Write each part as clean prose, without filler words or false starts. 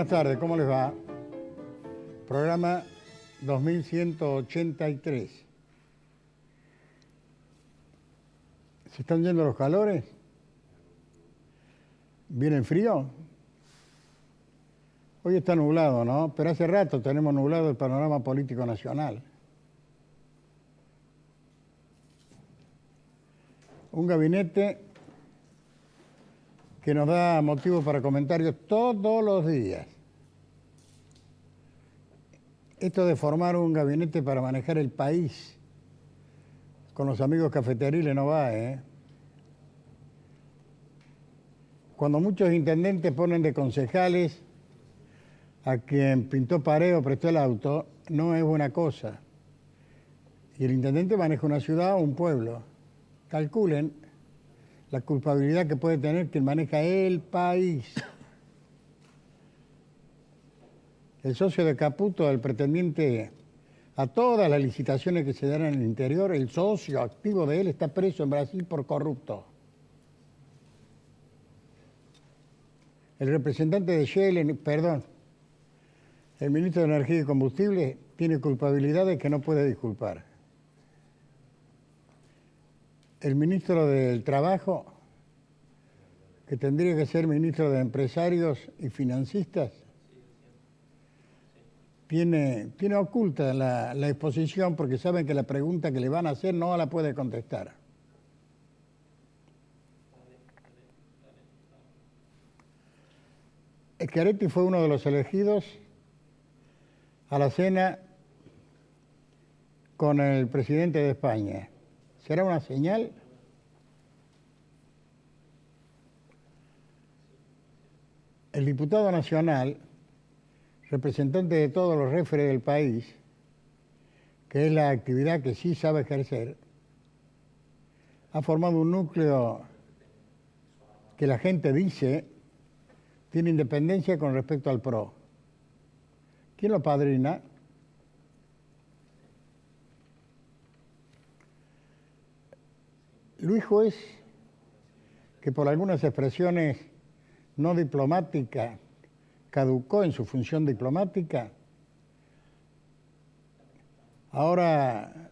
Buenas tardes, ¿cómo les va? Programa 2183. ¿Se están yendo los calores? ¿Viene el frío? Hoy está nublado, ¿no? Pero hace rato tenemos nublado el panorama político nacional. Un gabinete que nos da motivos para comentarios todos los días. Esto de formar un gabinete para manejar el país con los amigos cafeteriles no va, ¿eh? Cuando muchos intendentes ponen de concejales a quien pintó pared o prestó el auto, no es buena cosa. Y el intendente maneja una ciudad o un pueblo. Calculen la culpabilidad que puede tener quien maneja el país. El socio de Caputo, el pretendiente a todas las licitaciones que se dan en el interior, el socio activo de él está preso en Brasil por corrupto. El representante de Shell, el ministro de Energía y Combustible, tiene culpabilidades que no puede disculpar. El ministro del Trabajo, que tendría que ser ministro de Empresarios y Financistas, tiene oculta la exposición porque saben que la pregunta que le van a hacer no la puede contestar. Schiaretti fue uno de los elegidos a la cena con el presidente de España. ¿Será una señal? El diputado nacional, representante de todos los referes del país, que es la actividad que sí sabe ejercer, ha formado un núcleo que la gente dice tiene independencia con respecto al PRO. ¿Quién lo padrina? Luis Juez, que por algunas expresiones no diplomáticas caducó en su función diplomática, ahora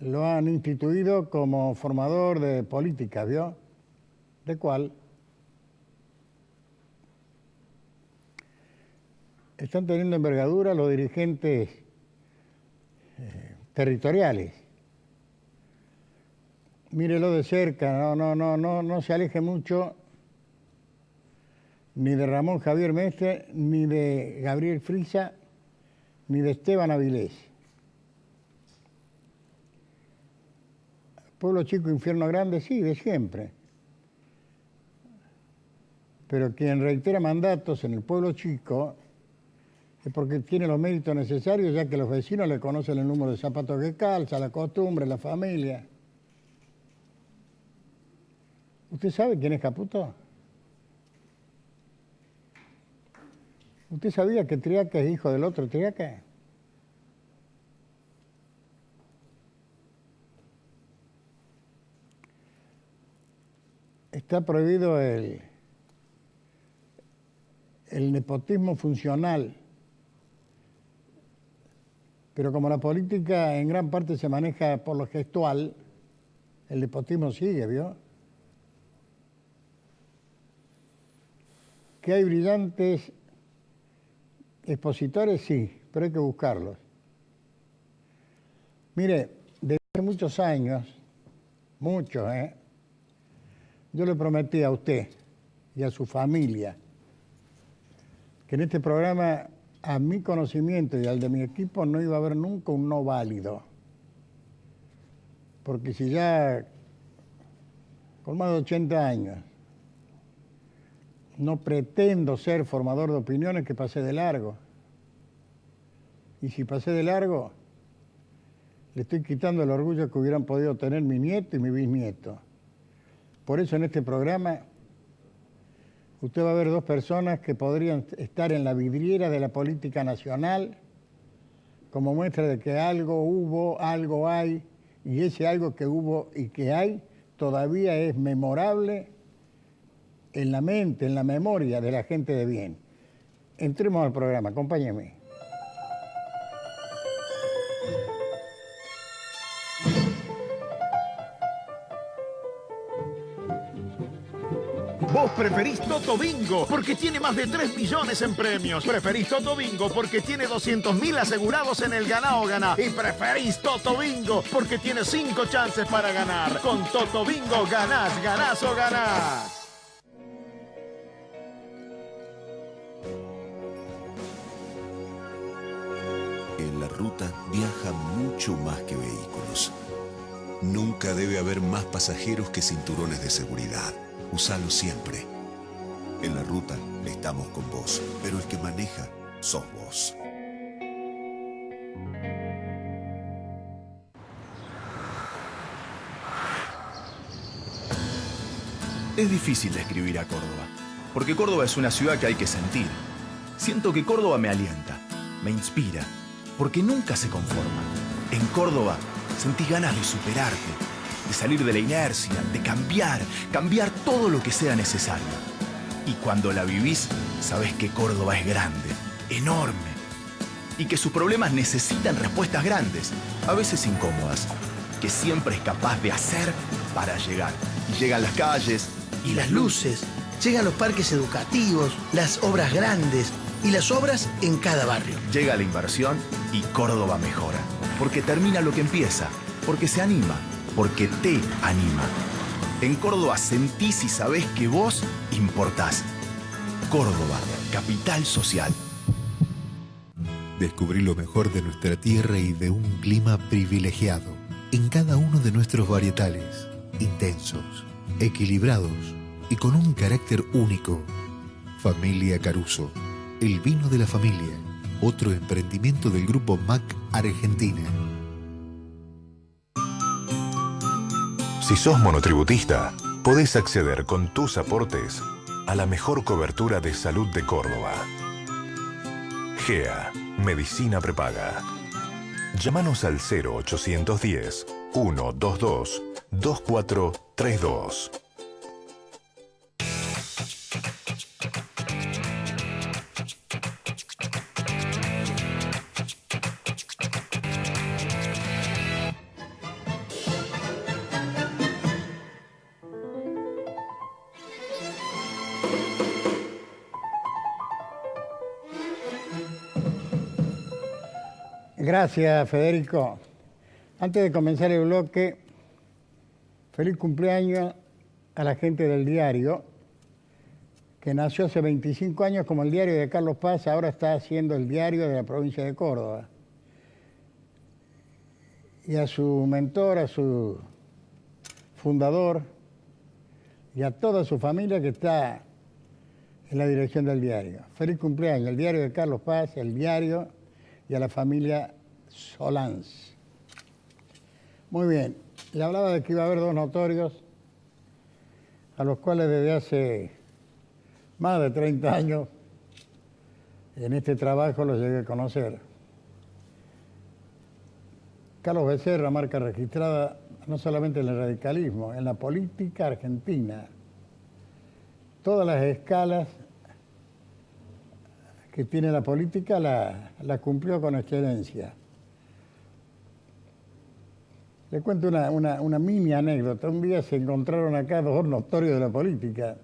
lo han instituido como formador de política, ¿vio? ¿De cuál? Están teniendo envergadura los dirigentes territoriales. Mírelo de cerca, no se aleje mucho ni de Ramón Javier Mestre, ni de Gabriel Frisa, ni de Esteban Avilés. Pueblo chico, infierno grande, sí, de siempre. Pero quien reitera mandatos en el pueblo chico es porque tiene los méritos necesarios, ya que los vecinos le conocen el número de zapatos que calza, la costumbre, la familia. ¿Usted sabe quién es Caputo? ¿Usted sabía que Triaca es hijo del otro Triaca? Está prohibido el nepotismo funcional. Pero como la política en gran parte se maneja por lo gestual, el nepotismo sigue, ¿vio? Que hay brillantes expositores, sí, pero hay que buscarlos. Mire, desde hace muchos años, muchos, yo le prometí a usted y a su familia que en este programa, a mi conocimiento y al de mi equipo, no iba a haber nunca un no válido. Porque si ya con más de 80 años no pretendo ser formador de opiniones, que pasé de largo. Y si pasé de largo, le estoy quitando el orgullo que hubieran podido tener mi nieto y mi bisnieto. Por eso en este programa usted va a ver dos personas que podrían estar en la vidriera de la política nacional como muestra de que algo hubo, algo hay, y ese algo que hubo y que hay todavía es memorable en la mente, en la memoria de la gente de bien. entremos al programa, acompáñeme. Vos preferís Toto Bingo porque tiene más de 3 millones en premios. Preferís Toto Bingo porque tiene 200.000 asegurados en el Ganá o Ganá. Y preferís Toto Bingo porque tiene 5 chances para ganar. Con Toto Bingo ganás, ganás o ganás. En la ruta viaja mucho más que vehículos. Nunca debe haber más pasajeros que cinturones de seguridad. Usalo siempre. En la ruta estamos con vos, pero el que maneja sos vos. Es difícil describir a Córdoba, porque Córdoba es una ciudad que hay que sentir. Siento que Córdoba me alienta, me inspira, porque nunca se conforma. En Córdoba sentís ganas de superarte, de salir de la inercia, de cambiar todo lo que sea necesario. Y cuando la vivís, sabés que Córdoba es grande, enorme, y que sus problemas necesitan respuestas grandes, a veces incómodas, que siempre es capaz de hacer para llegar. Y llegan las calles y las luces, llegan los parques educativos, las obras grandes y las obras en cada barrio. Llega la inversión y Córdoba mejora, porque termina lo que empieza, porque se anima, porque te anima. En Córdoba sentís y sabés que vos importás. Córdoba, capital social. Descubrí lo mejor de nuestra tierra y de un clima privilegiado en cada uno de nuestros varietales, intensos, equilibrados y con un carácter único. Familia Caruso, el vino de la familia, otro emprendimiento del grupo MAC Argentina. Si sos monotributista, podés acceder con tus aportes a la mejor cobertura de salud de Córdoba. GEA, Medicina Prepaga. Llámanos al 0810-122-2432. Gracias, Federico. Antes de comenzar el bloque, feliz cumpleaños a la gente del diario, que nació hace 25 años como el diario de Carlos Paz, ahora está haciendo el diario de la provincia de Córdoba. Y a su mentor, a su fundador y a toda su familia que está en la dirección del diario. Feliz cumpleaños, el diario de Carlos Paz, el diario y a la familia Solans. Muy bien, le hablaba de que iba a haber dos notorios a los cuales desde hace más de 30 años en este trabajo los llegué a conocer. Carlos Becerra, marca registrada no solamente en el radicalismo, en la política argentina. Todas las escalas que tiene la política la cumplió con excelencia. Le cuento una mini anécdota. Un día se encontraron acá dos notorios de la política,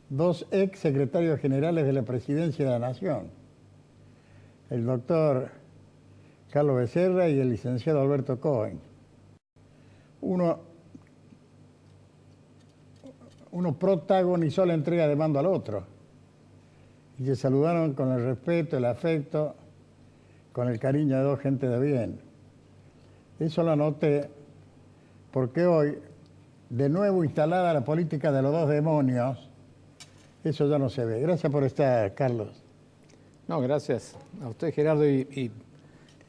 dos ex secretarios generales de la Presidencia de la Nación, el doctor Carlos Becerra y el licenciado Alberto Cohen. Uno protagonizó la entrega de mando al otro y se saludaron con el respeto, el afecto, con el cariño de dos gente de bien. Eso lo anoté porque hoy, de nuevo instalada la política de los dos demonios, eso ya no se ve. Gracias por estar, Carlos. No, gracias a usted, Gerardo, y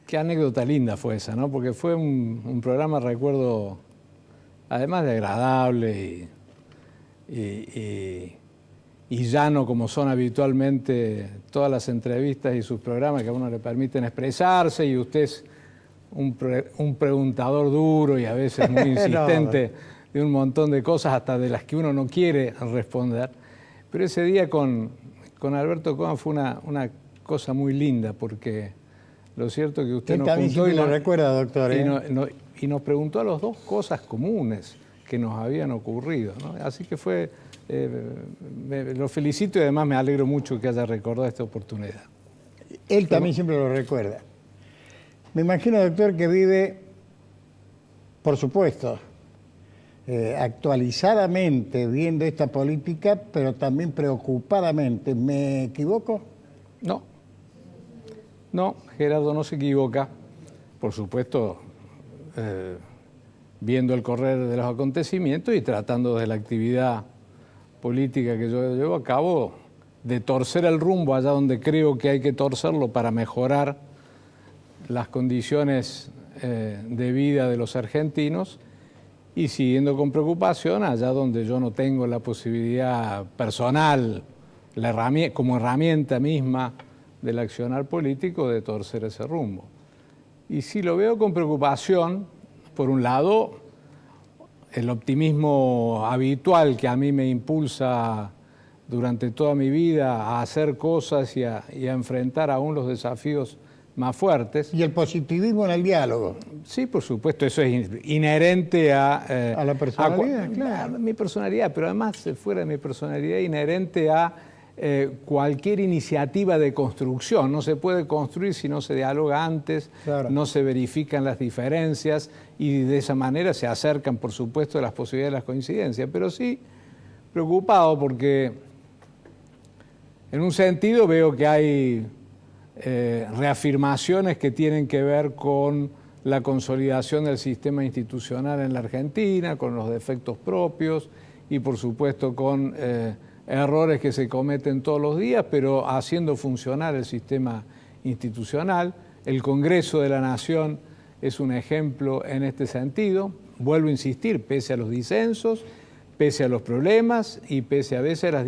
qué anécdota linda fue esa, ¿no? Porque fue un programa, recuerdo, además de agradable y llano como son habitualmente todas las entrevistas y sus programas que a uno le permiten expresarse, y usted es un preguntador duro y a veces muy insistente de un montón de cosas, hasta de las que uno no quiere responder. Pero ese día con con Alberto Coma fue una cosa muy linda, porque lo cierto es que usted nos también juntó lo recuerda, doctor. y nos preguntó a los dos cosas comunes que nos habían ocurrido, ¿no? Así que fue, lo felicito y además me alegro mucho que haya recordado esta oportunidad. Él también siempre lo recuerda. Me imagino, doctor, que vive, por supuesto, actualizadamente viendo esta política, pero también preocupadamente. ¿Me equivoco? No, Gerardo no se equivoca. Por supuesto, viendo el correr de los acontecimientos y tratando de la actividad política que yo llevo a cabo, de torcer el rumbo allá donde creo que hay que torcerlo para mejorar las condiciones de vida de los argentinos, y siguiendo con preocupación allá donde yo no tengo la posibilidad personal, como herramienta misma del accionar político, de torcer ese rumbo. Y si lo veo con preocupación, por un lado, el optimismo habitual que a mí me impulsa durante toda mi vida a hacer cosas y a enfrentar aún los desafíos más fuertes. Y el positivismo en el diálogo. Sí, por supuesto, eso es inherente a la personalidad, claro. A mi personalidad, pero además, fuera de mi personalidad, inherente a cualquier iniciativa de construcción. No se puede construir si no se dialoga antes, claro. No se verifican las diferencias y de esa manera se acercan, por supuesto, las posibilidades de las coincidencias. Pero sí preocupado porque en un sentido veo que hay reafirmaciones que tienen que ver con la consolidación del sistema institucional en la Argentina, con los defectos propios y por supuesto con errores que se cometen todos los días, pero haciendo funcionar el sistema institucional. El Congreso de la Nación es un ejemplo en este sentido. Vuelvo a insistir, pese a los disensos, pese a los problemas y pese a veces a las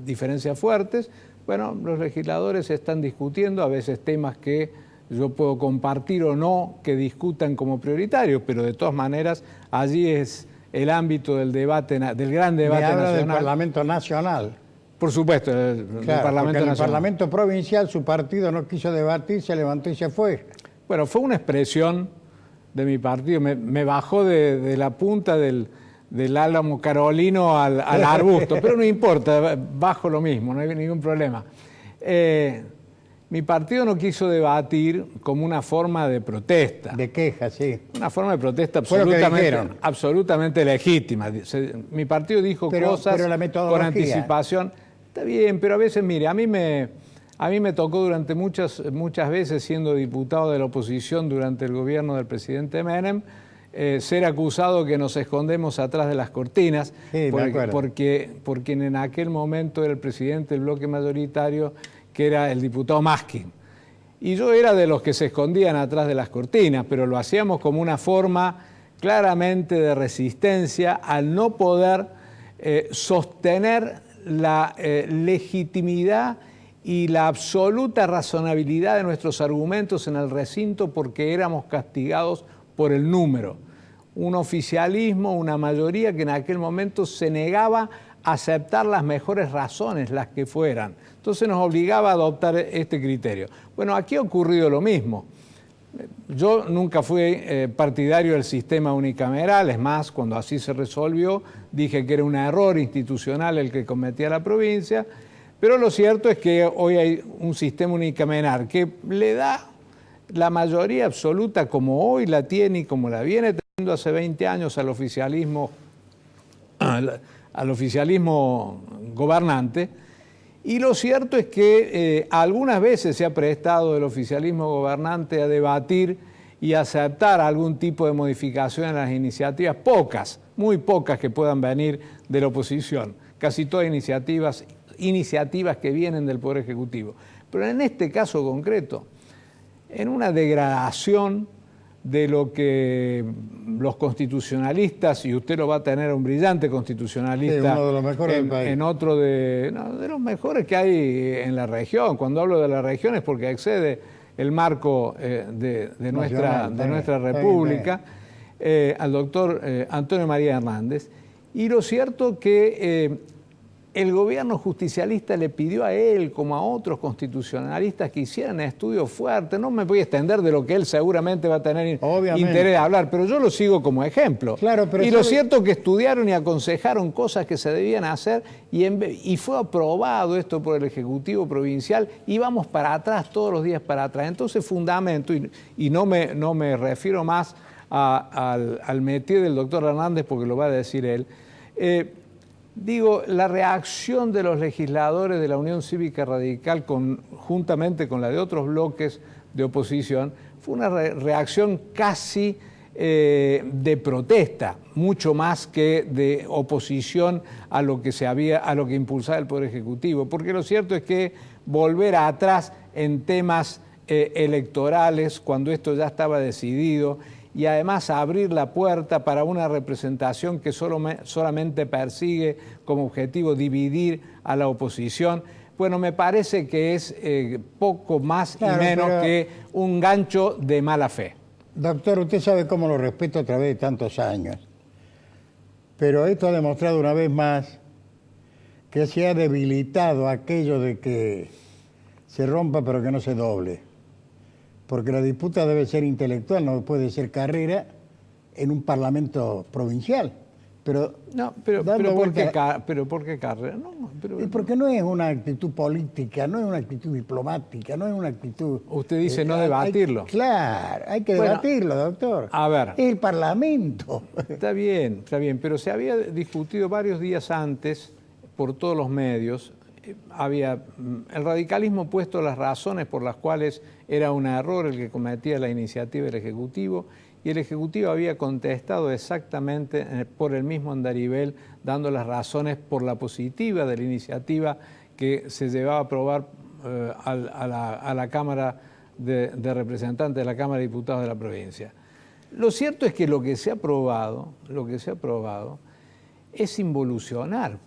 diferencias fuertes, bueno, los legisladores están discutiendo a veces temas que yo puedo compartir o no, que discutan como prioritarios, pero de todas maneras allí es el ámbito del debate, del gran debate nacional. Del Parlamento Nacional. Por supuesto, del Parlamento Nacional. En el Parlamento Provincial su partido no quiso debatir, se levantó y se fue. Bueno, fue una expresión de mi partido, me bajó de la punta del álamo carolino al arbusto, pero no importa, bajo lo mismo, no hay ningún problema. Mi partido no quiso debatir como una forma de protesta. De queja, sí. Una forma de protesta absolutamente legítima. Mi partido dijo cosas con anticipación. Está bien, pero a veces, mire, a mí me tocó durante muchas veces, siendo diputado de la oposición durante el gobierno del presidente Menem, ser acusado que nos escondemos atrás de las cortinas, sí, porque en aquel momento era el presidente del bloque mayoritario, que era el diputado Maskin. Y yo era de los que se escondían atrás de las cortinas, pero lo hacíamos como una forma claramente de resistencia al no poder sostener la legitimidad y la absoluta razonabilidad de nuestros argumentos en el recinto, porque éramos castigados por el número. Un oficialismo, una mayoría que en aquel momento se negaba a aceptar las mejores razones, las que fueran. Entonces nos obligaba a adoptar este criterio. Bueno, aquí ha ocurrido lo mismo. Yo nunca fui partidario del sistema unicameral, es más, cuando así se resolvió, dije que era un error institucional el que cometía la provincia, pero lo cierto es que hoy hay un sistema unicameral que le da la mayoría absoluta, como hoy la tiene y como la viene teniendo hace 20 años al oficialismo gobernante. Y lo cierto es que algunas veces se ha prestado el oficialismo gobernante a debatir y aceptar algún tipo de modificación en las iniciativas, pocas, muy pocas que puedan venir de la oposición, casi todas iniciativas que vienen del Poder Ejecutivo. Pero en este caso concreto, en una degradación de lo que los constitucionalistas, y usted lo va a tener un brillante constitucionalista, sí, uno de los mejores del país. En otro de los mejores que hay en la región. Cuando hablo de la región es porque excede el marco de nuestra república, al doctor Antonio María Hernández. Y lo cierto que el gobierno justicialista le pidió a él, como a otros constitucionalistas, que hicieran estudios fuertes. No me voy a extender de lo que él seguramente va a tener interés de hablar, pero yo lo sigo como ejemplo. Claro, pero y lo cierto es que estudiaron y aconsejaron cosas que se debían hacer y fue aprobado esto por el Ejecutivo Provincial y vamos para atrás, todos los días para atrás. Entonces, fundamento, y no me refiero más al métier del doctor Hernández porque lo va a decir él, digo, la reacción de los legisladores de la Unión Cívica Radical juntamente con la de otros bloques de oposición fue una reacción casi de protesta, mucho más que de oposición a lo que impulsaba el Poder Ejecutivo, porque lo cierto es que volver atrás en temas electorales cuando esto ya estaba decidido y además abrir la puerta para una representación que solamente persigue como objetivo dividir a la oposición, bueno, me parece que es poco más y menos que un gancho de mala fe. Doctor, usted sabe cómo lo respeto a través de tantos años, pero esto ha demostrado una vez más que se ha debilitado aquello de que se rompa pero que no se doble. Porque la disputa debe ser intelectual, no puede ser carrera en un parlamento provincial. Pero ¿por qué carrera? Porque no es una actitud política, no es una actitud diplomática, no es una actitud... Usted dice no debatirlo. Claro, hay que debatirlo, doctor. A ver. Es el parlamento. Está bien, pero se había discutido varios días antes por todos los medios. El radicalismo puesto las razones por las cuales era un error el que cometía la iniciativa del Ejecutivo y el Ejecutivo había contestado exactamente por el mismo andarivel, dando las razones por la positiva de la iniciativa que se llevaba a aprobar a la Cámara de Representantes, de la Cámara de Diputados de la provincia. Lo cierto es que lo que se ha aprobado es involucionar,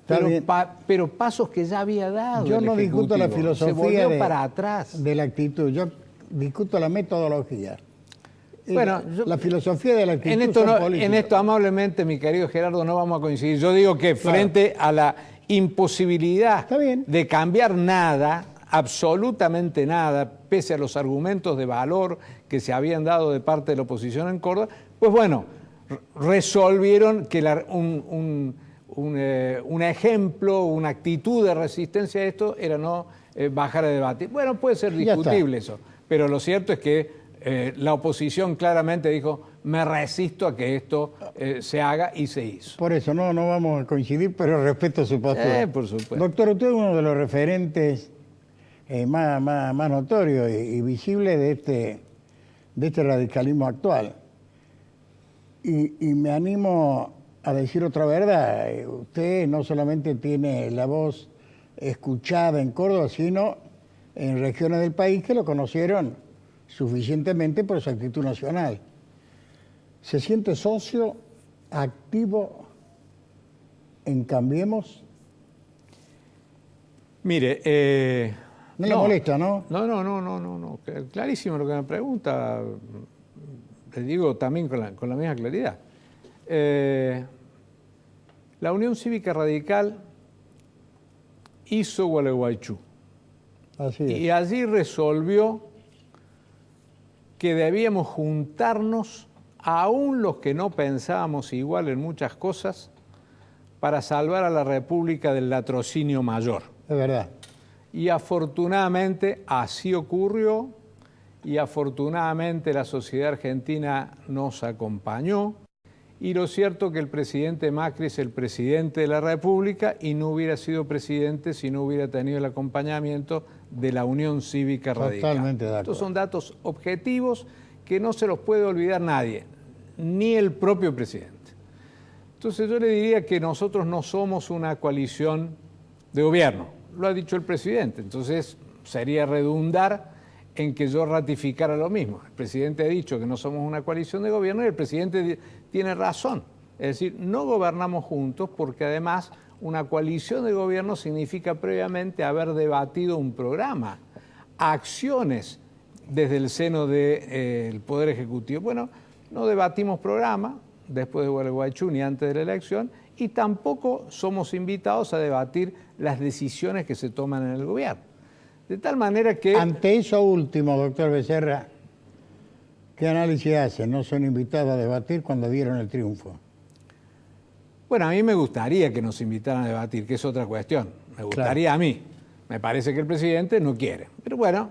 pero pasos que ya había dado. Yo no discuto la filosofía se volvió para atrás de la actitud, yo discuto la metodología. Bueno, la filosofía de la actitud en esto amablemente, mi querido Gerardo, no vamos a coincidir. Yo digo que frente a la imposibilidad de cambiar nada, absolutamente nada, pese a los argumentos de valor que se habían dado de parte de la oposición en Córdoba, pues bueno, resolvieron que un ejemplo, una actitud de resistencia a esto era no bajar a debatir. Bueno, puede ser discutible eso, pero lo cierto es que la oposición claramente dijo, me resisto a que esto se haga y se hizo. Por eso no vamos a coincidir, pero respeto su postura. Por supuesto. Doctor, usted es uno de los referentes más notorios y visibles de este radicalismo actual. Y me animo a decir otra verdad. Usted no solamente tiene la voz escuchada en Córdoba, sino en regiones del país que lo conocieron suficientemente por su actitud nacional. ¿Se siente socio activo en Cambiemos? Mire, no le molesta, ¿no? No. Clarísimo lo que me pregunta. Le digo también con la misma claridad. La Unión Cívica Radical hizo Gualeguaychú. Así es. Y allí resolvió que debíamos juntarnos, aún los que no pensábamos igual en muchas cosas, para salvar a la República del latrocinio mayor. Es verdad. Y afortunadamente así ocurrió, y afortunadamente la sociedad argentina nos acompañó, y lo cierto es que el presidente Macri es el presidente de la República y no hubiera sido presidente si no hubiera tenido el acompañamiento de la Unión Cívica Radical. Totalmente de acuerdo. Estos son datos objetivos que no se los puede olvidar nadie, ni el propio presidente. Entonces yo le diría que nosotros no somos una coalición de gobierno, lo ha dicho el presidente, entonces sería redundar en que yo ratificara lo mismo. El presidente ha dicho que no somos una coalición de gobierno y el presidente tiene razón. Es decir, no gobernamos juntos porque además una coalición de gobierno significa previamente haber debatido un programa, acciones desde el seno del Poder Ejecutivo. Bueno, no debatimos programa después de Gualeguaychú ni antes de la elección y tampoco somos invitados a debatir las decisiones que se toman en el gobierno. De tal manera que... Ante eso último, doctor Becerra, ¿qué análisis hacen? ¿No son invitados a debatir cuando dieron el triunfo? Bueno, a mí me gustaría que nos invitaran a debatir, que es otra cuestión. Me gustaría a mí. Me parece que el presidente no quiere. Pero bueno,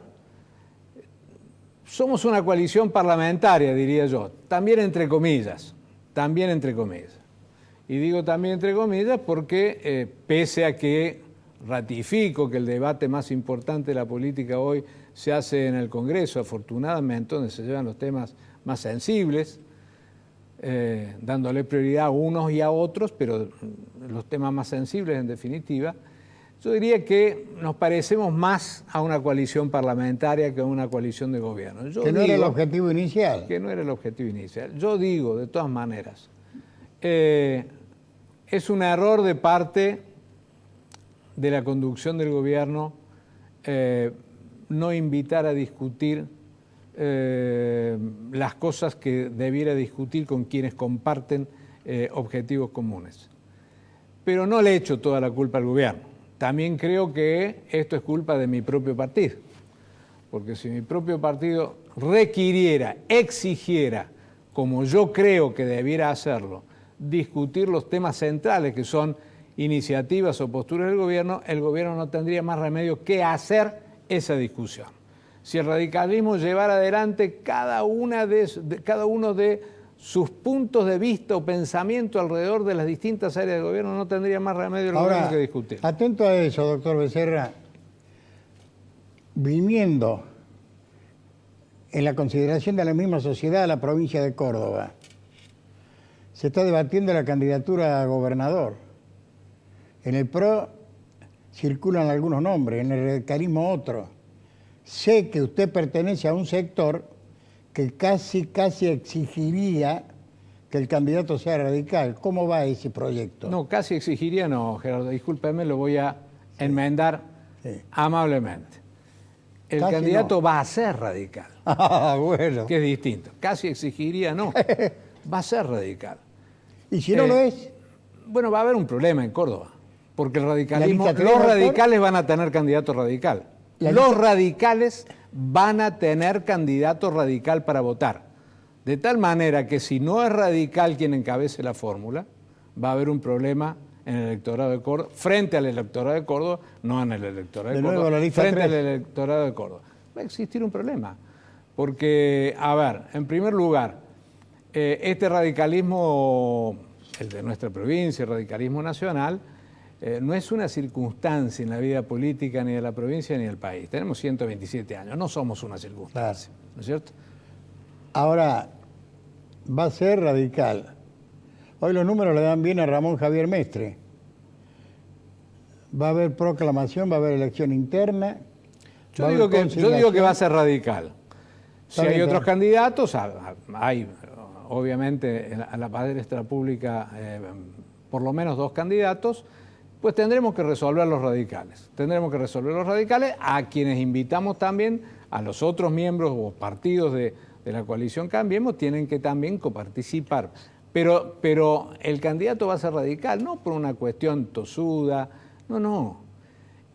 somos una coalición parlamentaria, diría yo. También entre comillas. También entre comillas. Y digo también entre comillas porque pese a que ratifico que el debate más importante de la política hoy se hace en el Congreso, afortunadamente, donde se llevan los temas más sensibles, dándole prioridad a unos y a otros, pero los temas más sensibles en definitiva, yo diría que nos parecemos más a una coalición parlamentaria que a una coalición de gobierno. Que no era el objetivo inicial. Que no era el objetivo inicial. Yo digo, de todas maneras, es un error de parte de la conducción del gobierno no invitar a discutir las cosas que debiera discutir con quienes comparten objetivos comunes. Pero no le echo toda la culpa al gobierno. También creo que esto es culpa de mi propio partido. Porque si mi propio partido requiriera, exigiera, como yo creo que debiera hacerlo, discutir los temas centrales que son iniciativas o posturas del gobierno, el gobierno no tendría más remedio que hacer esa discusión. Si el radicalismo llevara adelante cada uno de sus puntos de vista o pensamiento alrededor de las distintas áreas del gobierno, no tendría más remedio el gobierno que discutir. Atento a eso, doctor Becerra, viniendo en la consideración de la misma sociedad a la provincia de Córdoba, se está debatiendo la candidatura a gobernador. En el PRO circulan algunos nombres, en el radicalismo otro. Sé que usted pertenece a un sector que casi exigiría que el candidato sea radical. ¿Cómo va ese proyecto? No, casi exigiría no, Gerardo. Discúlpeme, lo voy a enmendar amablemente. El Casi candidato va a ser radical. Ah, bueno. Que es distinto. Casi exigiría no. Va a ser radical. ¿Y si no lo es? Bueno, va a haber un problema en Córdoba. Porque el radicalismo, los radicales van a tener candidato radical. Los radicales van a tener candidato radical para votar. De tal manera que si no es radical quien encabece la fórmula, va a haber un problema en el electorado de Córdoba, frente al electorado de Córdoba, no en el electorado de Córdoba, frente al electorado de Córdoba. Va a existir un problema. Porque, a ver, en primer lugar, este radicalismo, el de nuestra provincia, el radicalismo nacional, no es una circunstancia en la vida política ni de la provincia ni del país. Tenemos 127 años, no somos una circunstancia, ¿no es cierto? Ahora, va a ser radical. Hoy los números le dan bien a Ramón Javier Mestre. Va a haber proclamación, va a haber elección interna. Yo digo que va a ser radical. Si hay otros candidatos, hay obviamente en la palestra pública por lo menos 2 candidatos, pues tendremos que resolver los radicales. Tendremos que resolver los radicales, a quienes invitamos también, a los otros miembros o partidos de la coalición Cambiemos, tienen que también coparticipar. Pero el candidato va a ser radical, no por una cuestión tosuda, no.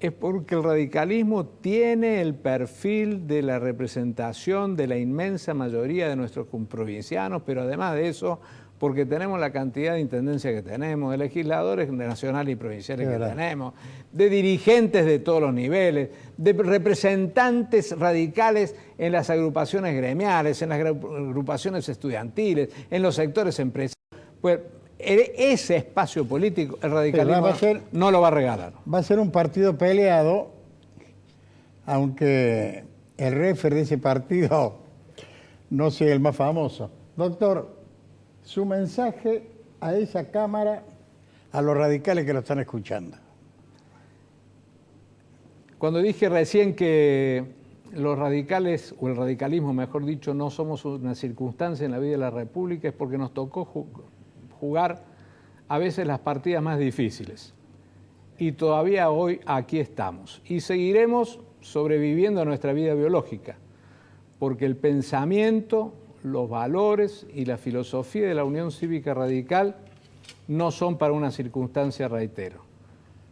Es porque el radicalismo tiene el perfil de la representación de la inmensa mayoría de nuestros provincianos, pero además de eso, porque tenemos la cantidad de intendencias que tenemos, de legisladores nacionales y provinciales que tenemos, de dirigentes de todos los niveles, de representantes radicales en las agrupaciones gremiales, en las agrupaciones estudiantiles, en los sectores empresariales. Pues ese espacio político, el radicalismo no lo va a regalar. Va a ser un partido peleado, aunque el refer de ese partido no sea el más famoso. Doctor, su mensaje a esa Cámara, a los radicales que lo están escuchando. Cuando dije recién que los radicales, o el radicalismo, mejor dicho, no somos una circunstancia en la vida de la República, es porque nos tocó jugar a veces las partidas más difíciles. Y todavía hoy aquí estamos. Y seguiremos sobreviviendo a nuestra vida biológica, porque el pensamiento, los valores y la filosofía de la Unión Cívica Radical no son para una circunstancia, reitero.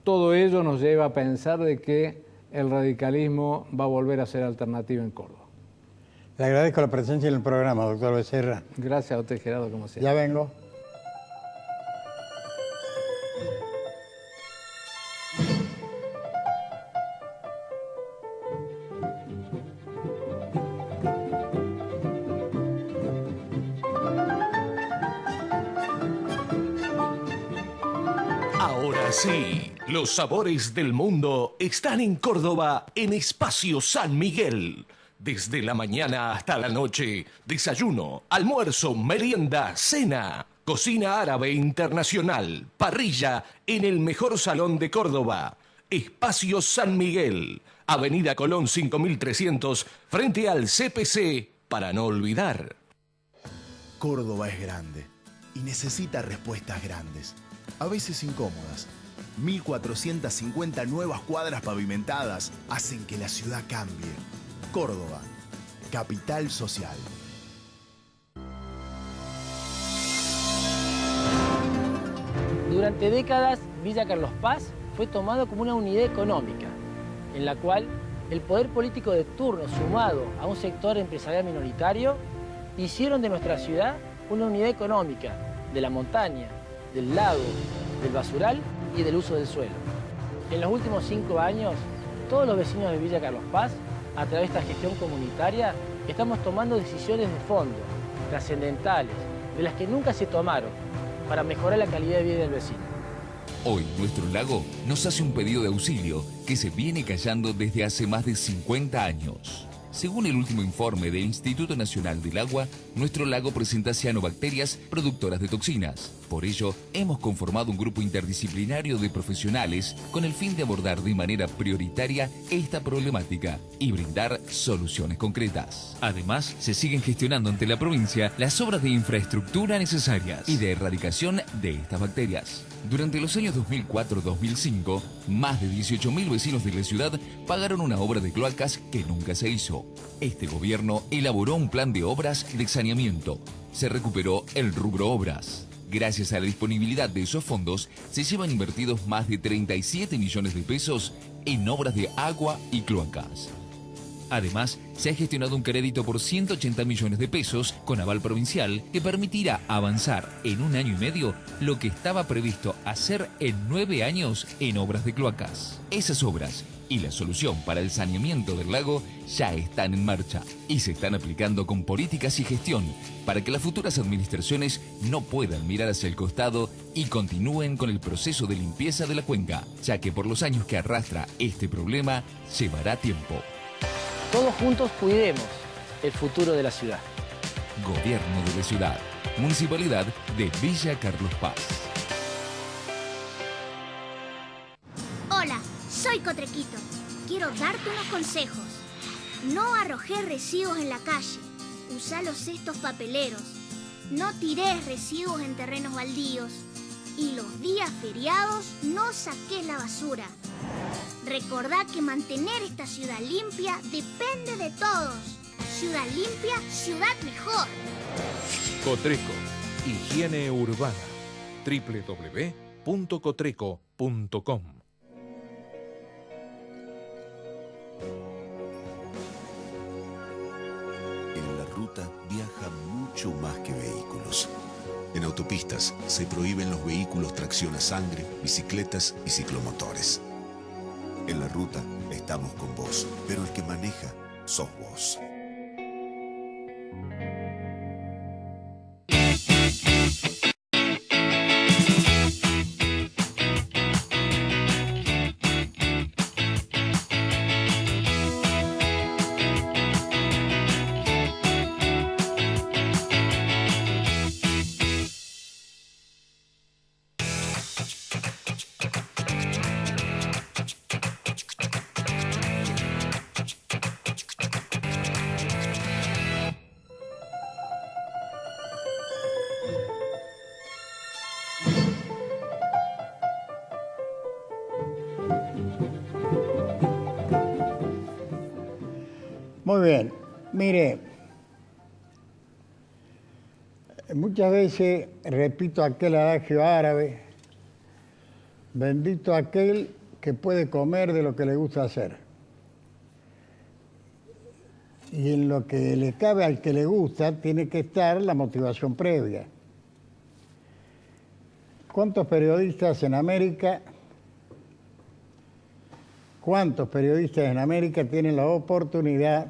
Todo ello nos lleva a pensar de que el radicalismo va a volver a ser alternativa en Córdoba. Le agradezco la presencia en el programa, doctor Becerra. Gracias a usted, Gerardo, como siempre. Ya vengo. Ahora sí, los sabores del mundo están en Córdoba en Espacio San Miguel. Desde la mañana hasta la noche, desayuno, almuerzo, merienda, cena, cocina árabe internacional, parrilla en el mejor salón de Córdoba. Espacio San Miguel, Avenida Colón 5300, frente al CPC, para no olvidar. Córdoba es grande y necesita respuestas grandes, a veces incómodas. 1.450 nuevas cuadras pavimentadas hacen que la ciudad cambie. Córdoba, capital social. Durante décadas, Villa Carlos Paz fue tomado como una unidad económica, en la cual el poder político de turno, sumado a un sector empresarial minoritario, hicieron de nuestra ciudad una unidad económica de la montaña, del lago, del basural y del uso del suelo. En los últimos 5 años, todos los vecinos de Villa Carlos Paz, a través de esta gestión comunitaria, estamos tomando decisiones de fondo, trascendentales, de las que nunca se tomaron, para mejorar la calidad de vida del vecino. Hoy, nuestro lago nos hace un pedido de auxilio que se viene callando desde hace más de 50 años. Según el último informe del Instituto Nacional del Agua, nuestro lago presenta cianobacterias productoras de toxinas. Por ello, hemos conformado un grupo interdisciplinario de profesionales con el fin de abordar de manera prioritaria esta problemática y brindar soluciones concretas. Además, se siguen gestionando ante la provincia las obras de infraestructura necesarias y de erradicación de estas bacterias. Durante los años 2004-2005, más de 18.000 vecinos de la ciudad pagaron una obra de cloacas que nunca se hizo. Este gobierno elaboró un plan de obras de saneamiento. Se recuperó el rubro obras. Gracias a la disponibilidad de esos fondos, se llevan invertidos más de 37 millones de pesos en obras de agua y cloacas. Además, se ha gestionado un crédito por 180 millones de pesos con aval provincial que permitirá avanzar en 1 año y medio lo que estaba previsto hacer en 9 años en obras de cloacas. Esas obras y la solución para el saneamiento del lago ya están en marcha y se están aplicando con políticas y gestión para que las futuras administraciones no puedan mirar hacia el costado y continúen con el proceso de limpieza de la cuenca, ya que por los años que arrastra este problema llevará tiempo. Todos juntos cuidemos el futuro de la ciudad. Gobierno de la Ciudad. Municipalidad de Villa Carlos Paz. Hola, soy Cotrequito. Quiero darte unos consejos. No arrojes residuos en la calle. Usa los cestos papeleros. No tires residuos en terrenos baldíos. Y los días feriados no saques la basura. Recordá que mantener esta ciudad limpia depende de todos. Ciudad limpia, ciudad mejor. Cotreco, higiene urbana. www.cotreco.com. En la ruta viaja mucho más que vehículos. En autopistas se prohíben los vehículos tracción a sangre, bicicletas y ciclomotores. En la ruta estamos con vos, pero el que maneja sos vos. Muy bien, mire, Muchas veces repito aquel adagio árabe: bendito aquel que puede comer de lo que le gusta hacer. Y en lo que le cabe al que le gusta tiene que estar la motivación previa. ¿Cuántos periodistas en América tienen la oportunidad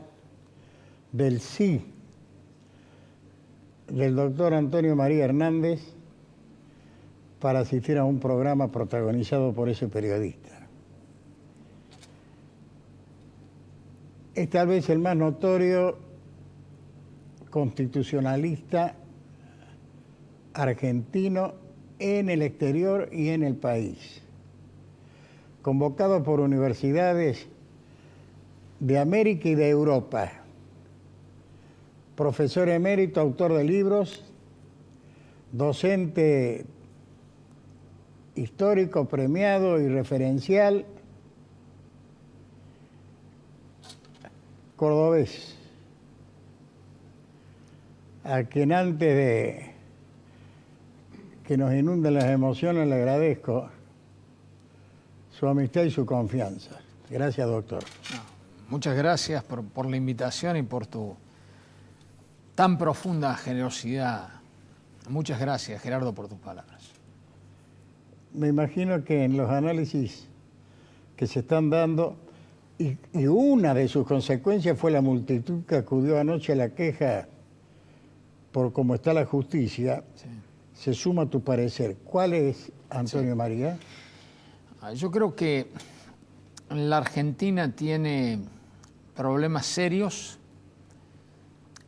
del sí del doctor Antonio María Hernández para asistir a un programa protagonizado por ese periodista? Es tal vez el más notorio constitucionalista argentino en el exterior y en el país, convocado por universidades de América y de Europa, profesor emérito, autor de libros, docente histórico, premiado y referencial, cordobés, a quien antes de que nos inunden las emociones le agradezco su amistad y su confianza. Gracias, doctor. Muchas gracias por la invitación y por tu tan profunda generosidad. Muchas gracias, Gerardo, por tus palabras. Me imagino que en los análisis que se están dando, y una de sus consecuencias fue la multitud que acudió anoche a la queja por cómo está la justicia, sí. Se suma tu parecer. ¿Cuál es, Antonio sí. María? Yo creo que la Argentina tiene problemas serios.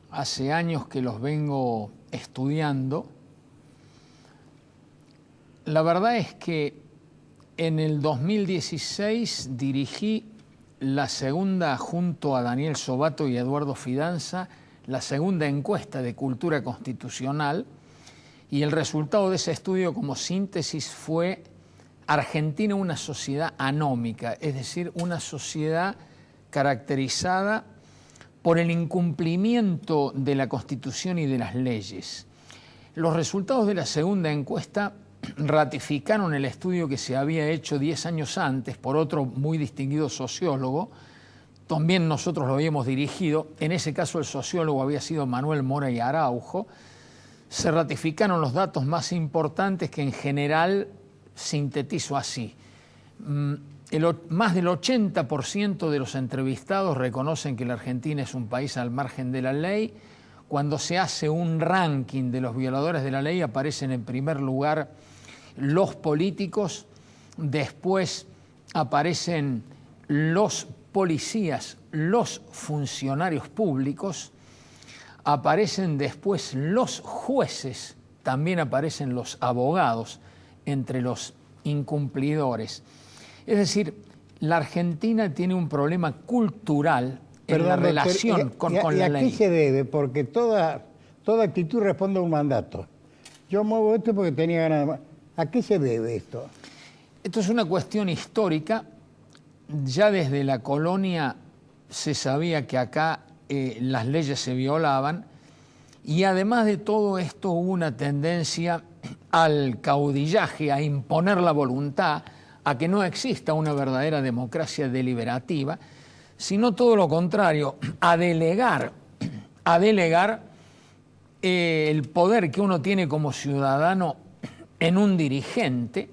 Hace años que los vengo estudiando. La verdad es que en el 2016 dirigí la segunda, junto a Daniel Sobato y Eduardo Fidanza, la segunda encuesta de cultura constitucional, y el resultado de ese estudio como síntesis fue: Argentina una sociedad anómica, es decir, una sociedad caracterizada por el incumplimiento de la Constitución y de las leyes. Los resultados de la segunda encuesta ratificaron el estudio que se había hecho 10 años antes por otro muy distinguido sociólogo. También nosotros lo habíamos dirigido. En ese caso el sociólogo había sido Manuel Mora y Araujo. Se ratificaron los datos más importantes, que en general sintetizo así. Más del 80% de los entrevistados reconocen que la Argentina es un país al margen de la ley. Cuando se hace un ranking de los violadores de la ley, aparecen en primer lugar los políticos, después aparecen los policías, los funcionarios públicos, aparecen después los jueces, también aparecen los abogados entre los incumplidores. Es decir, la Argentina tiene un problema cultural en la relación con la ley. ¿Y a qué se debe? Porque toda actitud responde a un mandato. Yo muevo esto porque tenía ganas de... ¿A qué se debe esto? Esto es una cuestión histórica. Ya desde la colonia se sabía que acá las leyes se violaban, y además de todo esto hubo una tendencia al caudillaje, a imponer la voluntad, a que no exista una verdadera democracia deliberativa, sino todo lo contrario, a delegar el poder que uno tiene como ciudadano en un dirigente.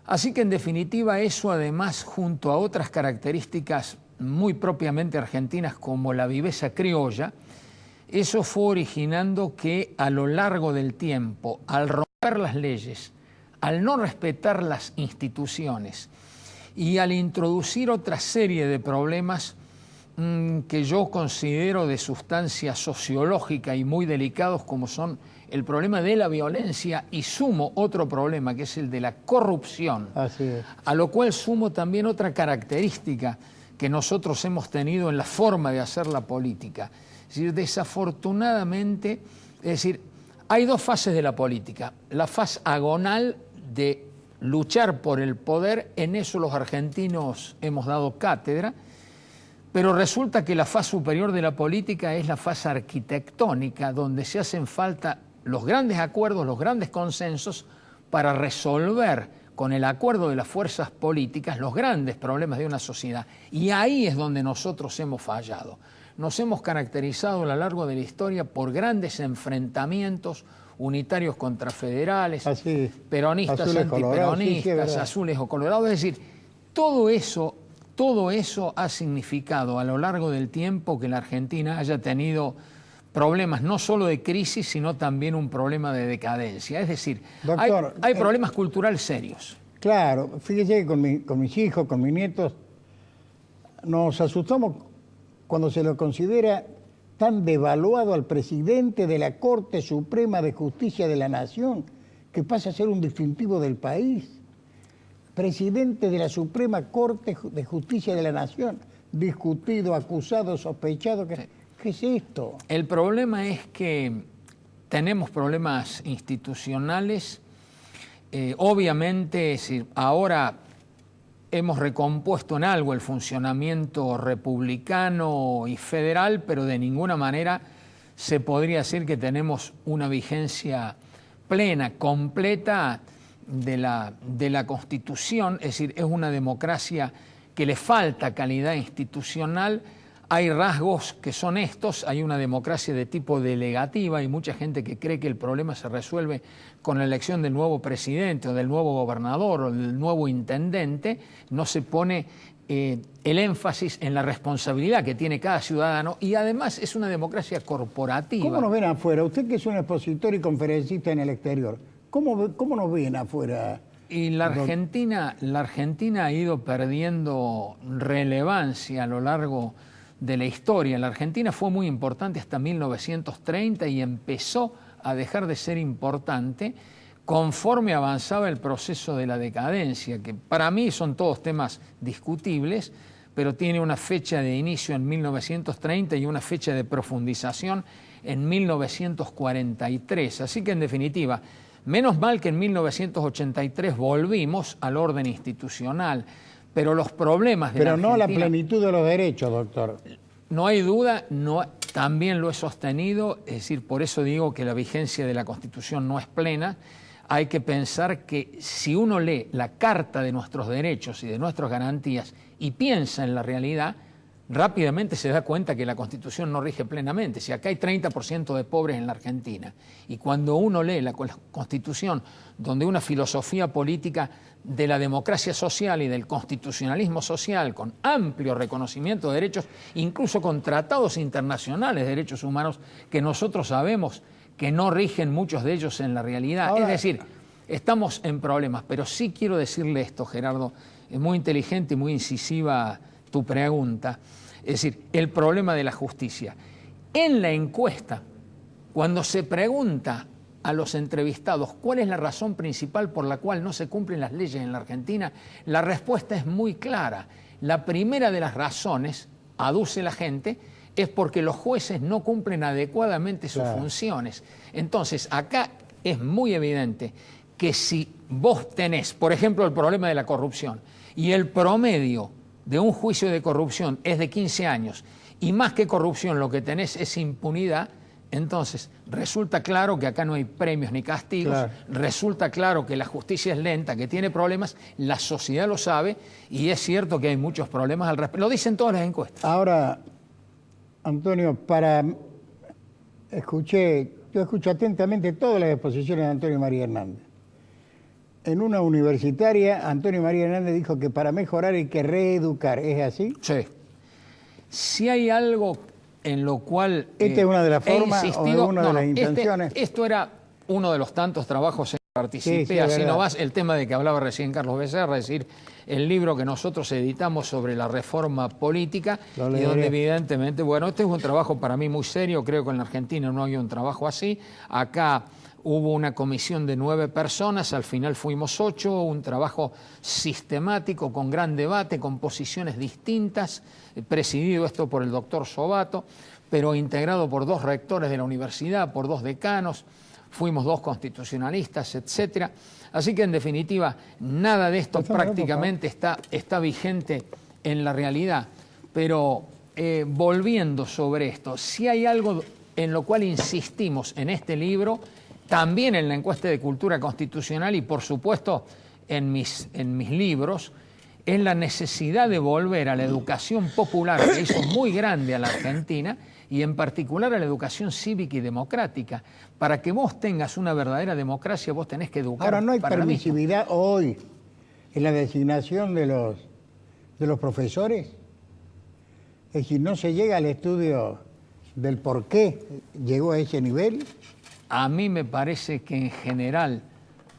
Así que en definitiva eso, además, junto a otras características muy propiamente argentinas como la viveza criolla, eso fue originando que a lo largo del tiempo, al romper las leyes, al no respetar las instituciones y al introducir otra serie de problemas que yo considero de sustancia sociológica y muy delicados, como son el problema de la violencia, y sumo otro problema que es el de la corrupción. Así es. A lo cual sumo también otra característica que nosotros hemos tenido en la forma de hacer la política. Es decir, desafortunadamente, es decir, hay dos fases de la política. La fase agonal de luchar por el poder, en eso los argentinos hemos dado cátedra, pero resulta que la fase superior de la política es la fase arquitectónica, donde se hacen falta los grandes acuerdos, los grandes consensos para resolver con el acuerdo de las fuerzas políticas los grandes problemas de una sociedad. Y ahí es donde nosotros hemos fallado. Nos hemos caracterizado a lo largo de la historia por grandes enfrentamientos unitarios contra federales, peronistas, antiperonistas, azules o colorados. Es decir, todo eso ha significado a lo largo del tiempo que la Argentina haya tenido problemas no solo de crisis, sino también un problema de decadencia. Es decir, doctor, hay problemas culturales serios. Claro, fíjese que con mis hijos, con mis nietos, nos asustamos cuando se lo considera tan devaluado al presidente de la Corte Suprema de Justicia de la Nación, que pasa a ser un distintivo del país. Presidente de la Suprema Corte de Justicia de la Nación, discutido, acusado, sospechado. ¿Qué es esto? El problema es que tenemos problemas institucionales. Obviamente, ahora hemos recompuesto en algo el funcionamiento republicano y federal, pero de ninguna manera se podría decir que tenemos una vigencia plena, completa de la Constitución. Es decir, es una democracia que le falta calidad institucional. Hay rasgos que son estos, hay una democracia de tipo delegativa, hay mucha gente que cree que el problema se resuelve con la elección del nuevo presidente o del nuevo gobernador o del nuevo intendente, no se pone el énfasis en la responsabilidad que tiene cada ciudadano y además es una democracia corporativa. ¿Cómo nos ven afuera? Usted que es un expositor y conferencista en el exterior, ¿cómo nos ven afuera? Y la Argentina ha ido perdiendo relevancia a lo largo de la historia. La Argentina fue muy importante hasta 1930 y empezó a dejar de ser importante conforme avanzaba el proceso de la decadencia, que para mí son todos temas discutibles, pero tiene una fecha de inicio en 1930 y una fecha de profundización en 1943. Así que, en definitiva, menos mal que en 1983 volvimos al orden institucional, pero los problemas de la Argentina... Pero no la plenitud de los derechos, doctor. No hay duda, también lo he sostenido, es decir, por eso digo que la vigencia de la Constitución no es plena. Hay que pensar que si uno lee la Carta de nuestros derechos y de nuestras garantías y piensa en la realidad, rápidamente se da cuenta que la Constitución no rige plenamente. Si acá hay 30% de pobres en la Argentina, y cuando uno lee la Constitución, donde una filosofía política de la democracia social y del constitucionalismo social, con amplio reconocimiento de derechos, incluso con tratados internacionales de derechos humanos, que nosotros sabemos que no rigen muchos de ellos en la realidad. Ahora, es decir, estamos en problemas, pero sí quiero decirle esto, Gerardo, es muy inteligente y muy incisiva tu pregunta. Es decir, el problema de la justicia. En la encuesta, cuando se pregunta a los entrevistados cuál es la razón principal por la cual no se cumplen las leyes en la Argentina, la respuesta es muy clara. La primera de las razones, aduce la gente, es porque los jueces no cumplen adecuadamente sus funciones. Entonces, acá es muy evidente que si vos tenés, por ejemplo, el problema de la corrupción, y el promedio de un juicio de corrupción es de 15 años, y más que corrupción lo que tenés es impunidad, entonces resulta claro que acá no hay premios ni castigos, resulta claro que la justicia es lenta, que tiene problemas, la sociedad lo sabe, y es cierto que hay muchos problemas al respecto. Lo dicen todas las encuestas. Ahora, Antonio, yo escucho atentamente todas las exposiciones de Antonio María Hernández. En una universitaria, Antonio María Hernández dijo que para mejorar hay que reeducar. ¿Es así? Sí. Si hay algo en lo cual ¿esta es una de las formas o una de las intenciones? Esto era uno de los tantos trabajos en que participé, así no vas, el tema de que hablaba recién Carlos Becerra, es decir, el libro que nosotros editamos sobre la reforma política, y donde evidentemente, bueno, este es un trabajo para mí muy serio, creo que en la Argentina no hay un trabajo así. Acá hubo una comisión de 9 personas, al final fuimos 8, un trabajo sistemático, con gran debate, con posiciones distintas, presidido esto por el doctor Sobato, pero integrado por 2 rectores de la universidad, por 2 decanos, fuimos 2 constitucionalistas, etcétera. Así que, en definitiva, nada de esto prácticamente está vigente en la realidad. Pero volviendo sobre esto, si hay algo en lo cual insistimos en este libro, también en la encuesta de cultura constitucional y por supuesto en mis libros, es la necesidad de volver a la educación popular que hizo muy grande a la Argentina y en particular a la educación cívica y democrática. Para que vos tengas una verdadera democracia, vos tenés que educar. Ahora, ¿no hay para permisividad hoy en la designación de los profesores? Es decir, ¿no se llega al estudio del por qué llegó a ese nivel? A mí me parece que en general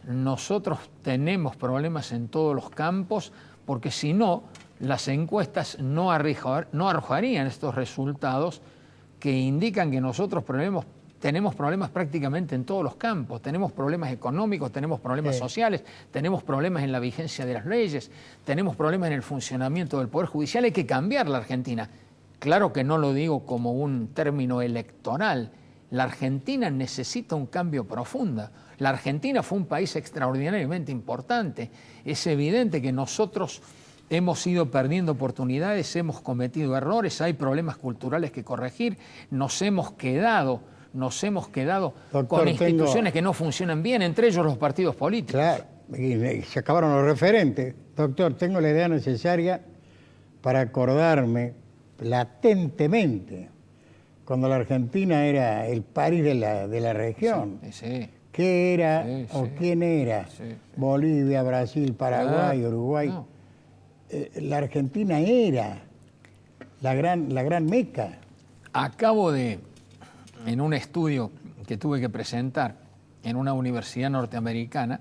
nosotros tenemos problemas en todos los campos, porque si no, las encuestas no arrojarían estos resultados que indican que nosotros tenemos problemas prácticamente en todos los campos. Tenemos problemas económicos, tenemos problemas sociales, tenemos problemas en la vigencia de las leyes, tenemos problemas en el funcionamiento del Poder Judicial. Hay que cambiar la Argentina. Claro que no lo digo como un término electoral. La Argentina necesita un cambio profundo. La Argentina fue un país extraordinariamente importante. Es evidente que nosotros hemos ido perdiendo oportunidades, hemos cometido errores, hay problemas culturales que corregir, nos hemos quedado Doctor, con instituciones que no funcionan bien, entre ellos los partidos políticos. Claro, y se acabaron los referentes. Doctor, tengo la idea necesaria para acordarme latentemente cuando la Argentina era el París de la región. Sí. ¿Qué era o quién era? Bolivia, Brasil, Paraguay, Uruguay. No. La Argentina era la gran meca. Acabo de, en un estudio que tuve que presentar en una universidad norteamericana,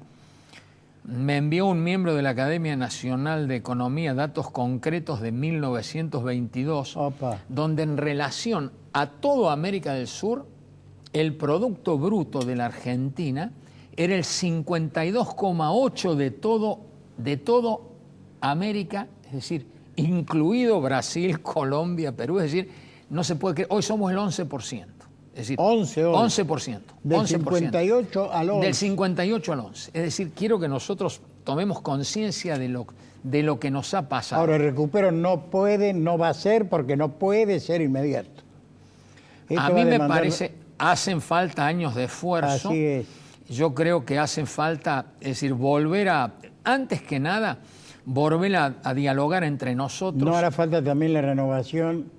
me envió un miembro de la Academia Nacional de Economía datos concretos de 1922, donde en relación a toda América del Sur, el Producto Bruto de la Argentina era el 52,8 de todo América, es decir, incluido Brasil, Colombia, Perú, es decir, no se puede creer, hoy somos el 11%. Es decir, 11%. Del 58 al 11. Del 58 al 11. Es decir, quiero que nosotros tomemos conciencia de lo que nos ha pasado. Ahora, el recupero no va a ser porque no puede ser inmediato. A mí me parece, hacen falta años de esfuerzo. Así es. Yo creo que hacen falta, es decir, antes que nada, volver a dialogar entre nosotros. ¿No hará falta también la renovación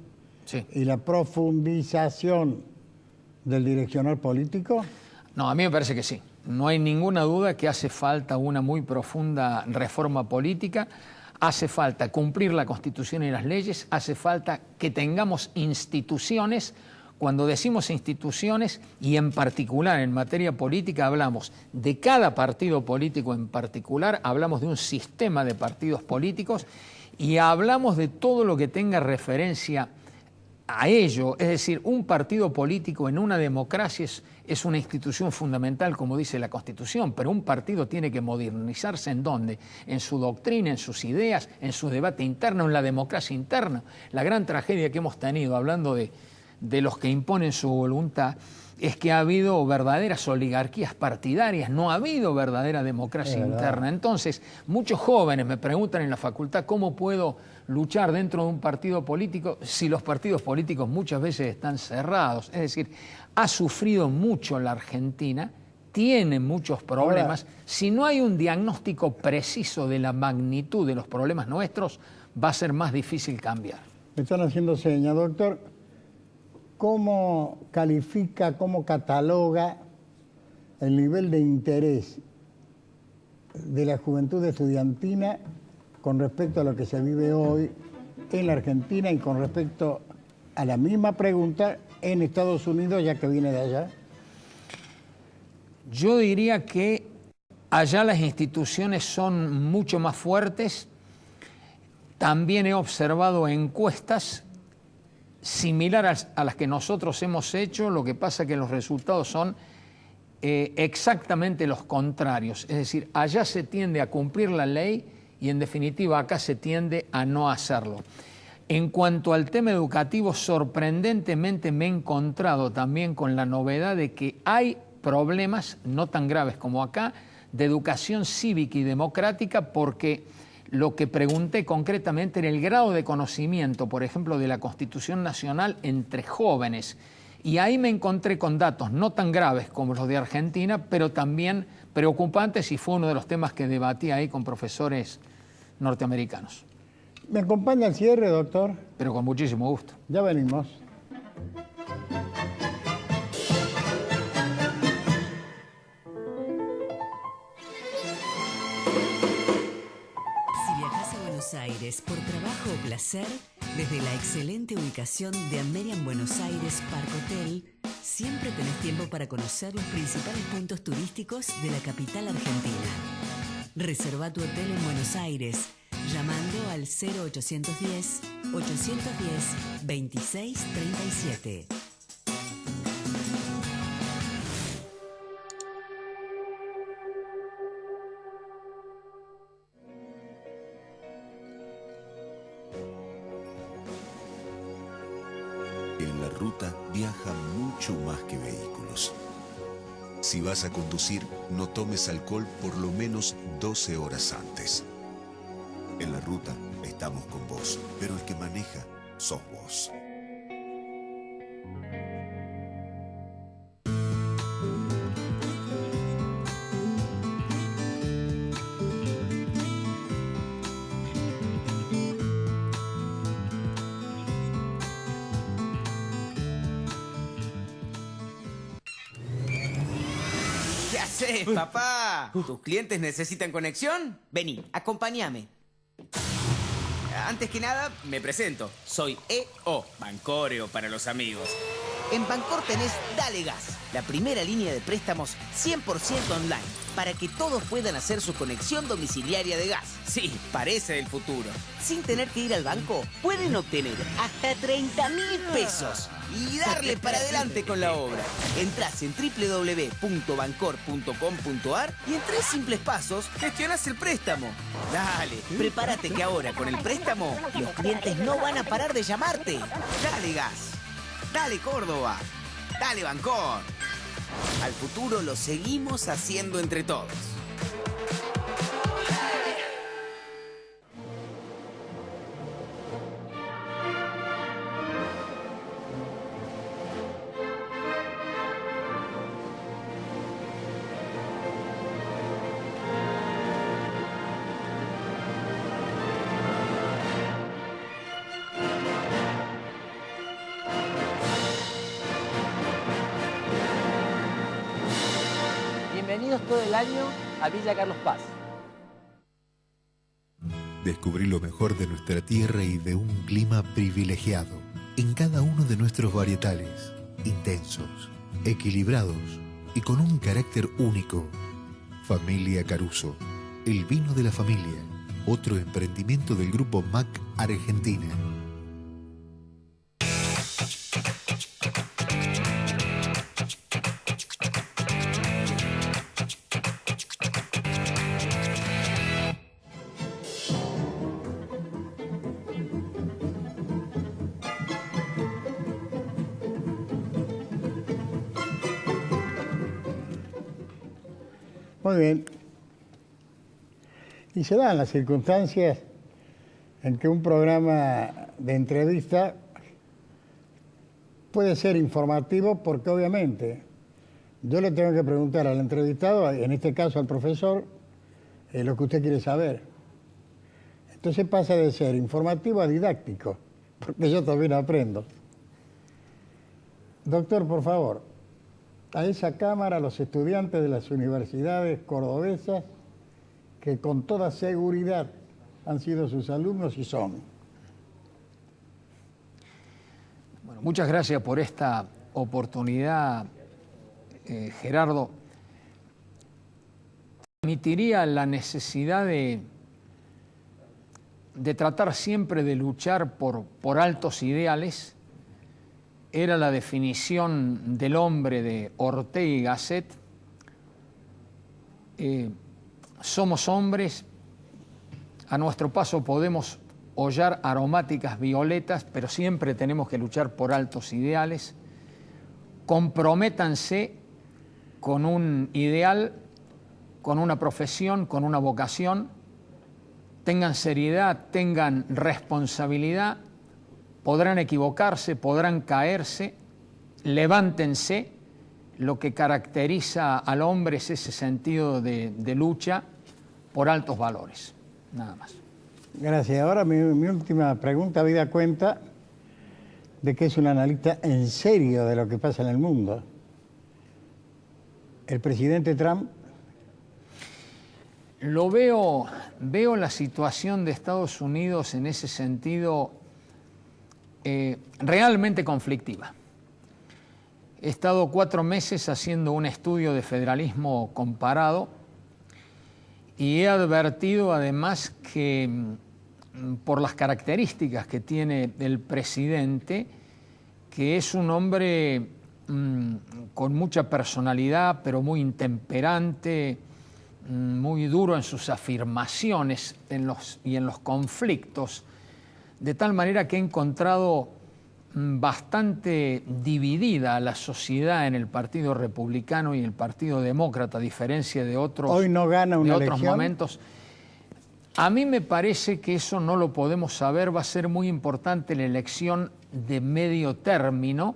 y la profundización del direccional político? No, a mí me parece que sí. No hay ninguna duda que hace falta una muy profunda reforma política, hace falta cumplir la Constitución y las leyes, hace falta que tengamos instituciones. Cuando decimos instituciones, y en particular en materia política, hablamos de cada partido político en particular, hablamos de un sistema de partidos políticos y hablamos de todo lo que tenga referencia a ello. Es decir, un partido político en una democracia es una institución fundamental, como dice la Constitución, pero un partido tiene que modernizarse ¿en dónde? En su doctrina, en sus ideas, en su debate interno, en la democracia interna. La gran tragedia que hemos tenido, hablando de los que imponen su voluntad, es que ha habido verdaderas oligarquías partidarias, no ha habido verdadera democracia interna. Entonces, muchos jóvenes me preguntan en la facultad cómo puedo luchar dentro de un partido político si los partidos políticos muchas veces están cerrados. Es decir, ha sufrido mucho la Argentina, tiene muchos problemas. Si no hay un diagnóstico preciso de la magnitud de los problemas nuestros, va a ser más difícil cambiar. Me están haciendo señas, doctor. ¿Cómo califica, cómo cataloga el nivel de interés de la juventud estudiantina con respecto a lo que se vive hoy en la Argentina y con respecto a la misma pregunta en Estados Unidos, ya que viene de allá? Yo diría que allá las instituciones son mucho más fuertes. También he observado encuestas similares a las que nosotros hemos hecho, lo que pasa es que los resultados son exactamente los contrarios. Es decir, allá se tiende a cumplir la ley y en definitiva acá se tiende a no hacerlo. En cuanto al tema educativo, sorprendentemente me he encontrado también con la novedad de que hay problemas, no tan graves como acá, de educación cívica y democrática, porque lo que pregunté concretamente era el grado de conocimiento, por ejemplo, de la Constitución Nacional entre jóvenes. Y ahí me encontré con datos no tan graves como los de Argentina, pero también preocupantes, y fue uno de los temas que debatí ahí con profesores norteamericanos. ¿Me acompaña al cierre, doctor? Pero con muchísimo gusto. Ya venimos. Si viajas a Buenos Aires por trabajo o placer, desde la excelente ubicación de Amerian Buenos Aires Park Hotel, siempre tenés tiempo para conocer los principales puntos turísticos de la capital argentina. Reserva tu hotel en Buenos Aires llamando al 0810-810-2637. En la ruta viaja mucho más que vehículos. Si vas a conducir, no tomes alcohol por lo menos 12 horas antes. En la ruta estamos con vos, pero el que maneja sos vos. ¿Qué haces, papá? ¿Tus clientes necesitan conexión? Vení, acompáñame. Antes que nada, me presento. Soy EO, Bancoreo para los amigos. En Bancor tenés Dale Gas, la primera línea de préstamos 100% online, para que todos puedan hacer su conexión domiciliaria de gas. Sí, parece el futuro. Sin tener que ir al banco, pueden obtener hasta 30.000 pesos y darle para adelante con la obra. Entrás en www.bancor.com.ar y en 3 simples pasos gestionás el préstamo. Dale, prepárate que ahora con el préstamo los clientes no van a parar de llamarte. Dale Gas. Dale Córdoba. Dale Bancor. Al futuro lo seguimos haciendo entre todos. Bienvenidos todo el año a Villa Carlos Paz. Descubrí lo mejor de nuestra tierra y de un clima privilegiado en cada uno de nuestros varietales, intensos, equilibrados y con un carácter único. Familia Caruso, el vino de la familia, otro emprendimiento del grupo MAC Argentina. Muy bien. Y se dan las circunstancias en que un programa de entrevista puede ser informativo porque obviamente yo le tengo que preguntar al entrevistado, en este caso al profesor, lo que usted quiere saber. Entonces pasa de ser informativo a didáctico, porque yo también aprendo. Doctor, por favor, a esa cámara los estudiantes de las universidades cordobesas que con toda seguridad han sido sus alumnos y son. Bueno, muchas gracias por esta oportunidad, Gerardo. Admitiría la necesidad de tratar siempre de luchar por altos ideales. Era la definición del hombre de Ortega y Gasset. Somos hombres, a nuestro paso podemos hollar aromáticas violetas, pero siempre tenemos que luchar por altos ideales. Comprométanse con un ideal, con una profesión, con una vocación. Tengan seriedad, tengan responsabilidad. Podrán equivocarse, podrán caerse, levántense, lo que caracteriza al hombre es ese sentido de lucha por altos valores, nada más. Gracias. Ahora mi última pregunta, habida cuenta de que es un analista en serio de lo que pasa en el mundo. El presidente Trump... Lo veo la situación de Estados Unidos en ese sentido realmente conflictiva. He estado 4 meses haciendo un estudio de federalismo comparado y he advertido además que por las características que tiene el presidente, que es un hombre con mucha personalidad, pero muy intemperante, muy duro en sus afirmaciones y en los conflictos, de tal manera que he encontrado bastante dividida la sociedad en el Partido Republicano y el Partido Demócrata, a diferencia de otros, hoy no gana una otros elección. momentos. A mí me parece que eso no lo podemos saber, va a ser muy importante la elección de medio término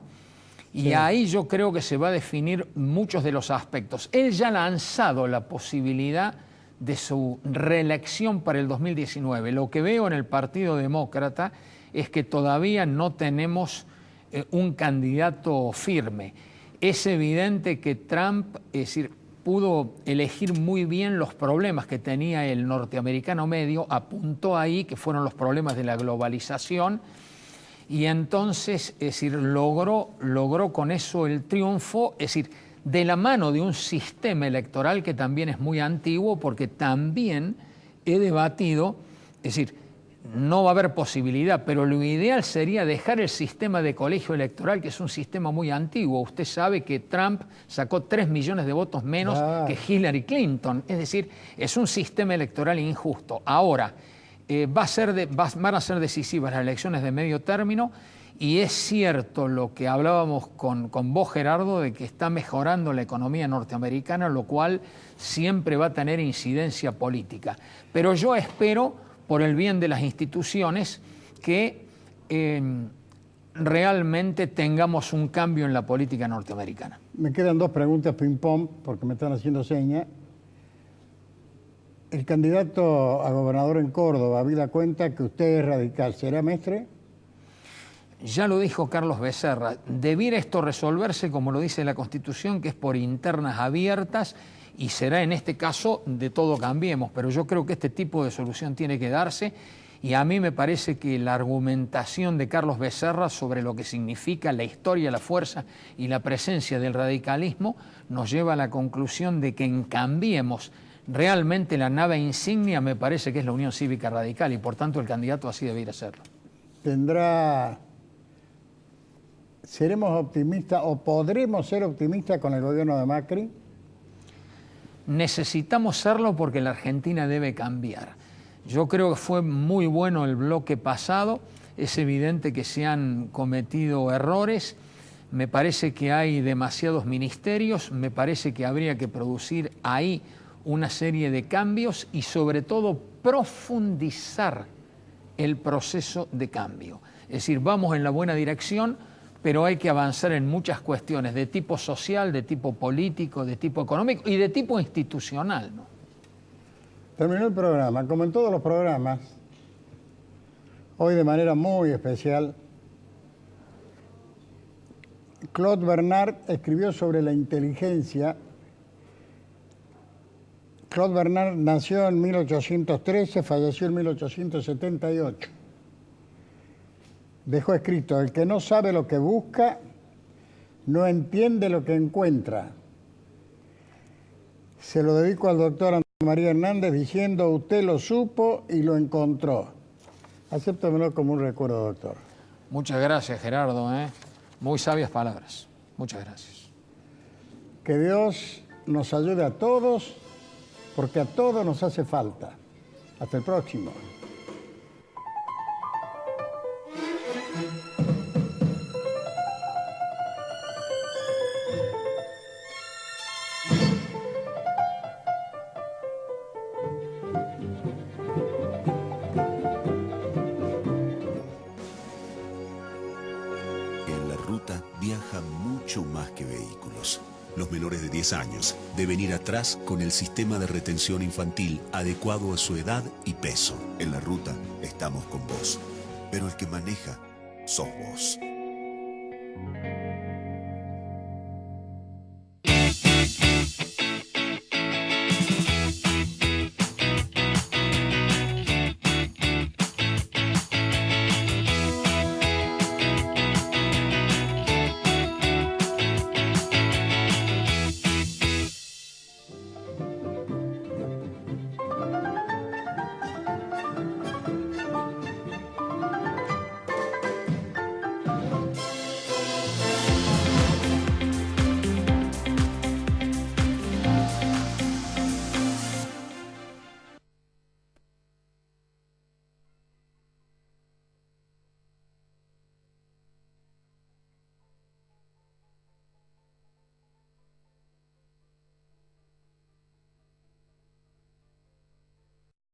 y Sí. ahí yo creo que se va a definir muchos de los aspectos. Él ya ha lanzado la posibilidad de su reelección para el 2019. Lo que veo en el Partido Demócrata es que todavía no tenemos un candidato firme. Es evidente que Trump, es decir, pudo elegir muy bien los problemas que tenía el norteamericano medio, apuntó ahí que fueron los problemas de la globalización y entonces, es decir, logró con eso el triunfo, es decir, de la mano de un sistema electoral que también es muy antiguo, porque también he debatido, es decir, no va a haber posibilidad, pero lo ideal sería dejar el sistema de colegio electoral, que es un sistema muy antiguo. Usted sabe que Trump sacó 3 millones de votos menos que Hillary Clinton. Es decir, es un sistema electoral injusto. Ahora, van a ser decisivas las elecciones de medio término y es cierto lo que hablábamos con vos, Gerardo, de que está mejorando la economía norteamericana, lo cual siempre va a tener incidencia política. Pero yo espero, por el bien de las instituciones, que realmente tengamos un cambio en la política norteamericana. Me quedan 2 preguntas ping-pong, porque me están haciendo señas. El candidato a gobernador en Córdoba, habida cuenta que usted es radical, ¿será Mestre? Ya lo dijo Carlos Becerra, debiera esto resolverse, como lo dice la Constitución, que es por internas abiertas, y será en este caso de todo cambiemos, pero yo creo que este tipo de solución tiene que darse y a mí me parece que la argumentación de Carlos Becerra sobre lo que significa la historia, la fuerza y la presencia del radicalismo nos lleva a la conclusión de que en Cambiemos realmente la nave insignia me parece que es la Unión Cívica Radical y por tanto el candidato así debiera serlo. ¿Seremos optimistas o podremos ser optimistas con el gobierno de Macri? Necesitamos serlo porque la Argentina debe cambiar. Yo creo que fue muy bueno el bloque pasado, es evidente que se han cometido errores, me parece que hay demasiados ministerios, me parece que habría que producir ahí una serie de cambios y sobre todo profundizar el proceso de cambio. Es decir, vamos en la buena dirección, pero hay que avanzar en muchas cuestiones de tipo social, de tipo político, de tipo económico y de tipo institucional, ¿no? Terminó el programa. Como en todos los programas, hoy de manera muy especial, Claude Bernard escribió sobre la inteligencia. Claude Bernard nació en 1813, falleció en 1878. Dejó escrito: el que no sabe lo que busca, no entiende lo que encuentra. Se lo dedico al doctor Antonio María Hernández diciendo: usted lo supo y lo encontró. Acéptamelo como un recuerdo, doctor. Muchas gracias, Gerardo. Muy sabias palabras. Muchas gracias. Que Dios nos ayude a todos, porque a todos nos hace falta. Hasta el próximo. En la ruta viaja mucho los menores de 10 años deben ir atrás con el sistema de retención infantil adecuado a su edad y peso. En la ruta estamos con vos, pero el que maneja sos vos.